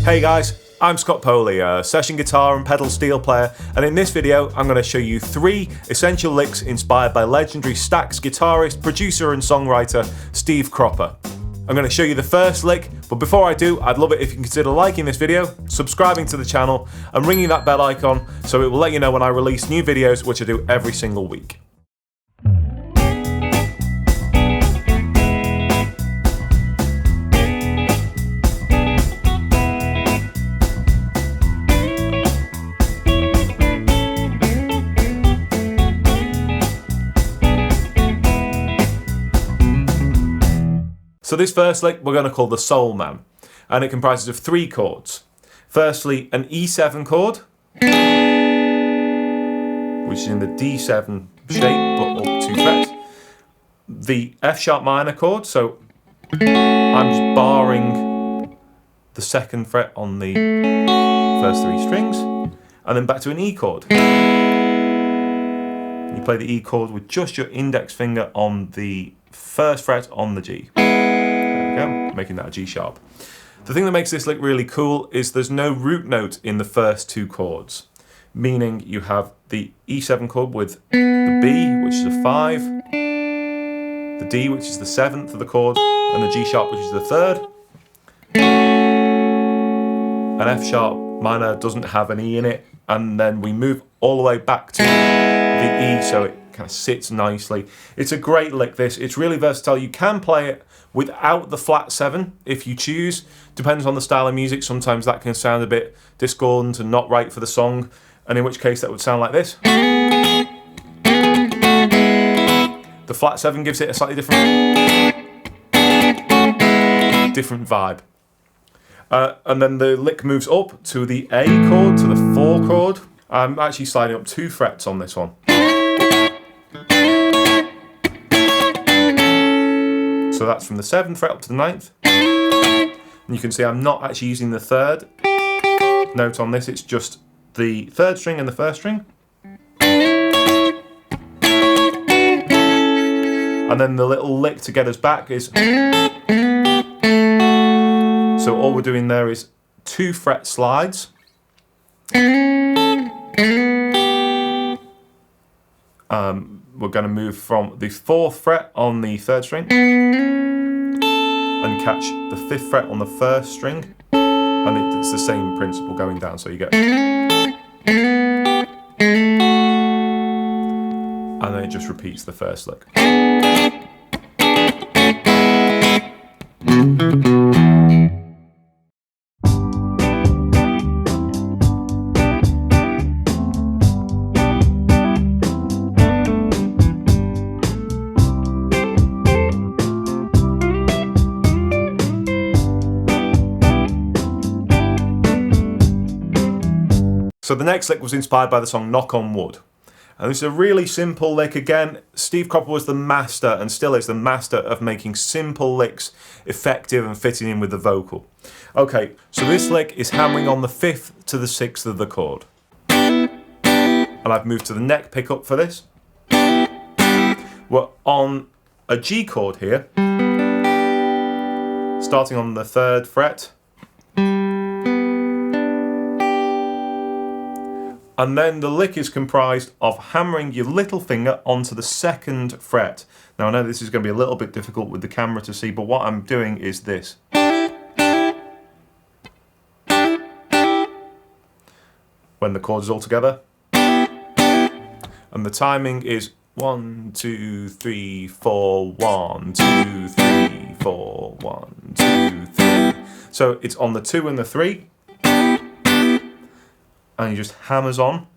Hey guys, I'm Scott Poley, a session guitar and pedal steel player, and in this video I'm going to show you 3 essential licks inspired by legendary Stax guitarist, producer and songwriter Steve Cropper. I'm going to show you the first lick, but before I do, I'd love it if you consider liking this video, subscribing to the channel and ringing that bell icon so it will let you know when I release new videos, which I do every single week. So this first lick we're going to call the Soul Man, and it comprises of 3 chords. Firstly, an E7 chord, which is in the D7 shape but up 2 frets. The F sharp minor chord, so I'm just barring the 2nd fret on the first 3 strings, and then back to an E chord. You play the E chord with just your index finger on the 1st fret on the G. Making that a G sharp. The thing that makes this lick really cool is there's no root note in the first 2 chords, meaning you have the E7 chord with the B, which is a 5, the D, which is the 7th of the chord, and the G sharp, which is the 3rd. An F sharp minor doesn't have an E in it, and then we move all the way back to the E, so it kind of sits nicely. It's a great lick, this. It's really versatile. You can play it without the flat 7 if you choose. Depends on the style of music. Sometimes that can sound a bit discordant and not right for the song, and in which case that would sound like this. The flat 7 gives it a slightly different vibe. And then the lick moves up to the A chord, to the 4 chord. I'm actually sliding up 2 frets on this one. So that's from the 7th fret up to the 9th. And you can see I'm not actually using the 3rd note on this, it's just the 3rd string and the 1st string. And then the little lick to get us back is... So all we're doing there is 2 fret slides. We're going to move from the 4th fret on the 3rd string and catch the 5th fret on the 1st string, and it's the same principle going down, so you get, and then it just repeats the first lick. So the next lick was inspired by the song Knock on Wood. And this is a really simple lick. Again, Steve Cropper was the master, and still is the master, of making simple licks effective and fitting in with the vocal. Okay, so this lick is hammering on the 5th to the 6th of the chord. And I've moved to the neck pickup for this. We're on a G chord here, starting on the 3rd fret. And then the lick is comprised of hammering your little finger onto the 2nd fret. Now I know this is going to be a little bit difficult with the camera to see, but what I'm doing is this. When the chord is all together. And the timing is 1, 2, 3, 4, 1, 2, 3, 4, 1, 2, 3. So it's on the 2 and the 3. And he just hammers on.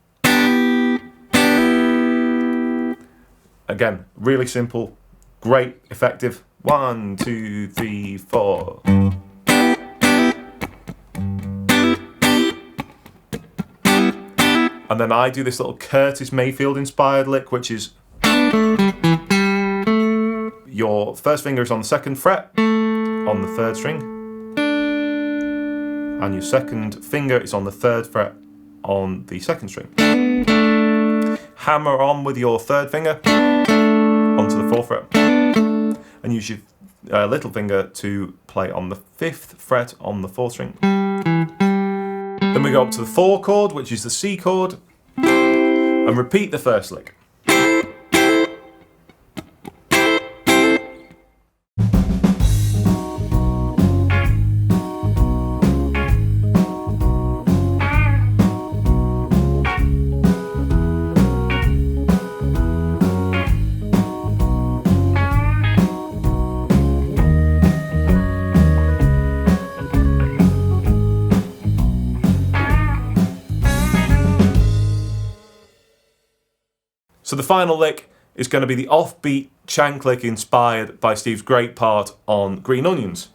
Again, really simple, great, effective. 1, 2, 3, 4. And then I do this little Curtis Mayfield inspired lick, which is your 1st finger is on the 2nd fret on the 3rd string, and your 2nd finger is on the 3rd fret on the 2nd string. Hammer on with your 3rd finger onto the 4th fret, and use your little finger to play on the 5th fret on the 4th string. Then we go up to the 4 chord, which is the C chord, and repeat the first lick. So the final lick is going to be the offbeat Chank lick inspired by Steve's great part on Green Onions.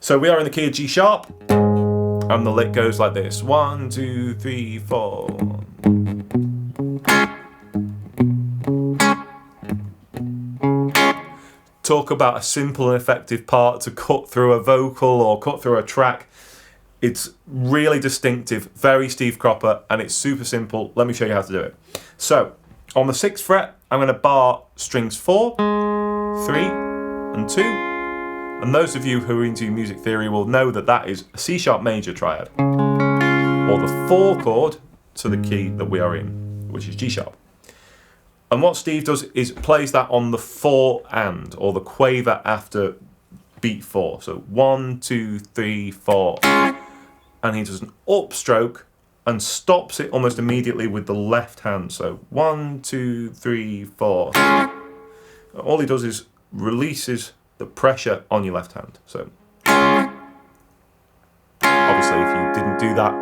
So we are in the key of G sharp, and the lick goes like this: 1, 2, 3, 4. Talk about a simple and effective part to cut through a vocal or cut through a track. It's really distinctive, very Steve Cropper, and it's super simple. Let me show you how to do it. So on the 6th fret, I'm going to bar strings 4, 3, and 2. And those of you who are into music theory will know that that is a C sharp major triad, or the 4 chord to the key that we are in, which is G sharp. And what Steve does is plays that on the 4 and, or the quaver after beat 4. So 1, 2, 3, 4. And he does an upstroke and stops it almost immediately with the left hand. So 1, 2, 3, 4. All he does is releases the pressure on your left hand. So obviously if you didn't do that,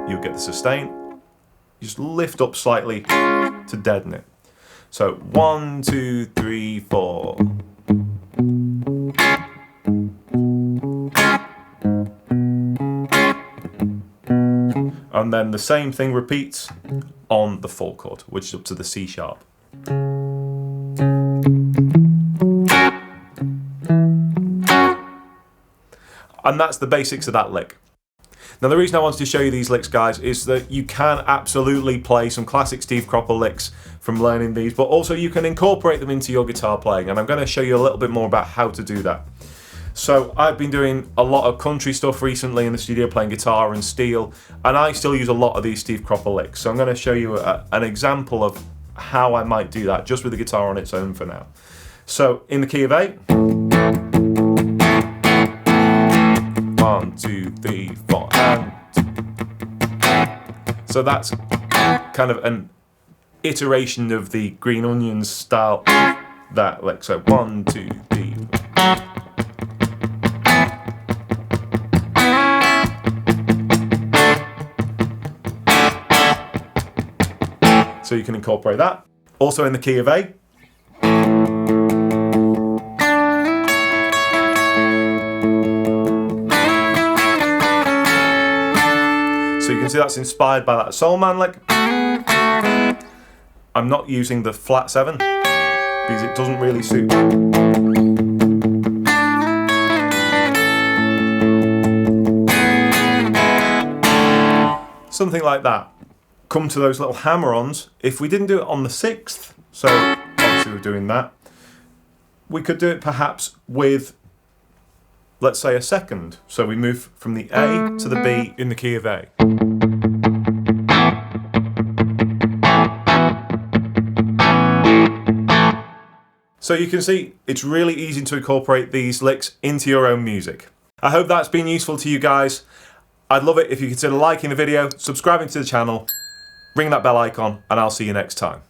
you'll get the sustain. You just lift up slightly to deaden it. So 1, 2, 3, 4. And then the same thing repeats on the 4 chord, which is up to the C sharp. And that's the basics of that lick. Now the reason I wanted to show you these licks, guys, is that you can absolutely play some classic Steve Cropper licks from learning these, but also you can incorporate them into your guitar playing, and I'm going to show you a little bit more about how to do that. So I've been doing a lot of country stuff recently in the studio, playing guitar and steel, and I still use a lot of these Steve Cropper licks. So I'm going to show you an example of how I might do that just with the guitar on its own for now. So in the key of A, 1, 2, 3, 4, and so that's kind of an iteration of the Green Onions style, that lick. So 1, 2, 3, 4. So you can incorporate that. Also in the key of A. So you can see that's inspired by that Soul Man lick. I'm not using the flat 7 because it doesn't really suit. Something like that. Come to those little hammer-ons. If we didn't do it on the 6th, so obviously we're doing that, we could do it perhaps with, let's say, a 2nd. So we move from the A to the B in the key of A. So you can see it's really easy to incorporate these licks into your own music. I hope that's been useful to you guys. I'd love it if you consider liking the video, subscribing to the channel, ring that bell icon, and I'll see you next time.